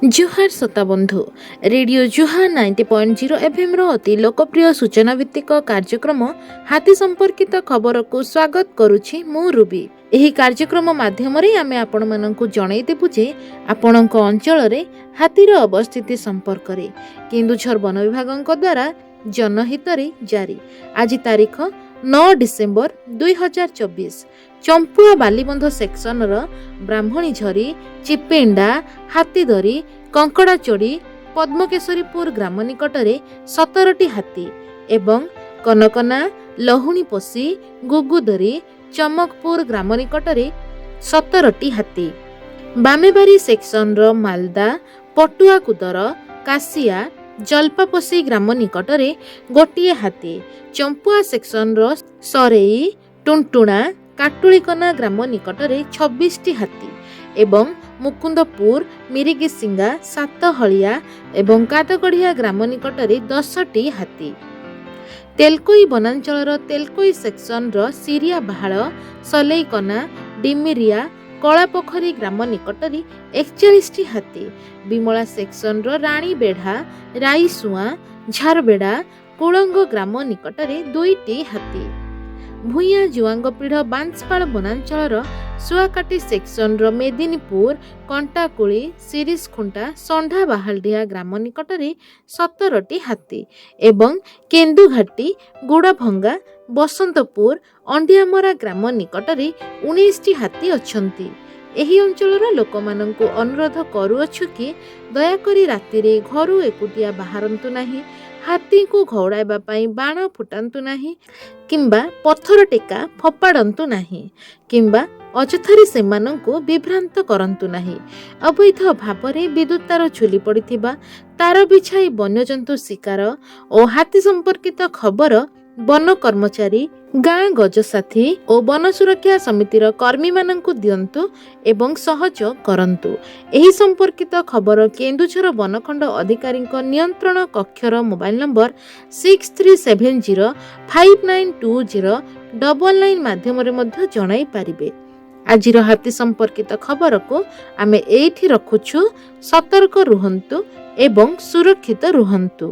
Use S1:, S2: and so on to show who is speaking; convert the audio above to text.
S1: जुहार श्रोता बंधु रेडियो जुहार 90.0 एफएम रो अति लोकप्रिय सूचना भित्तिक कार्यक्रम हाथी संपर्कित खबर को स्वागत करुछि मु रूबी। एही कार्यक्रम माध्यम रे आमे आपण माननकु जणाई देबु जे आपणक अंचल रे हाथीर अवस्थिति संपर्क रे केन्दुझर वन विभागक द्वारा जनहित रे जारी। आज तारीख 9 डिसेम्बर 2024 चंपुआ बालीबंध सेक्शन रो ब्राह्मणी झरी चिपेंडा हाथीधरी कंकड़ाचोड़ी पद्मकेशरीपुर ग्राम निकटरे 17टी हाथी एवं कनकना लहुणी पोसी गुगुधरी चमकपुर ग्राम निकटरे 17टी हाथी बामेबारी सेक्शन रो मालदा पटुआ कुदर कासिया जलपापोसी ग्राम निकटरे गोटिए हाथी चंपुआ सेक्शन रो सरेई टुंटुणा काटुलीकना ग्राम निकटरे 26टी हाथी एवं मुकुंदपुर मिरिगिसिंगा सातहलिया एवं कादगढ़िया ग्राम निकटरे 10टी हाथी तेलकोई वनांचल तेलकोई सेक्शन रो सिरिया बाहाल सलेईकना डिमिरिया कलापोखरी ग्राम निकटरे 41टी हाथी विमला सेक्शन रो राणी बेढ़ा राईसुआ झारबेड़ा कुलंग ग्राम निकटरे 2टी हाथी भूया जुआंगपीढ़ बांसपाड़ वनांचल सुआकाटी सेक्शन रो मेदिनीपुर कंटाकुली सिरिसखुंटा संढा बाहालडिया ग्राम निकटरे 17टी हाथी एवं केन्दुघाटी गुड़भंगा बसंतपुर अंडियामरा ग्राम निकटरे 19टी हाथी अछंती। एही अंचलर लोकमानंकु अनुरोध करूअछु कि दयाकरी राति रे घरु एकुटिया बाहरंतु नाही, हाथी को घौड़ाइबा पई बाण फुटांतु नाही किंबा पत्थर टेका फपाड़ंतु नाही किंबा अजथारे सेमानंकु विभ्रांत करंतु नाही। अवैध भावरे विद्युत तार झुली पड़िथिबा तार बिछाई वन्यजंतु शिकार और हाथी संपर्कित खबर वन कर्मचारी गाँ गजसाथी और वन सुरक्षा समितिर कर्मी मानंकु दियंतु एवं सहयोग करंतु। एही संपर्कित खबर केन्दुझर वनखंड अधिकारी नियंत्रण कक्षर मोबाइल नंबर 6370592099 माध्यम रे मध्य जणाई पारिबे। आजिर हाथी संपर्कित खबर को आमे एठी रखुछु। सतर्क रुहंतु एवं सुरक्षित रुहंतु।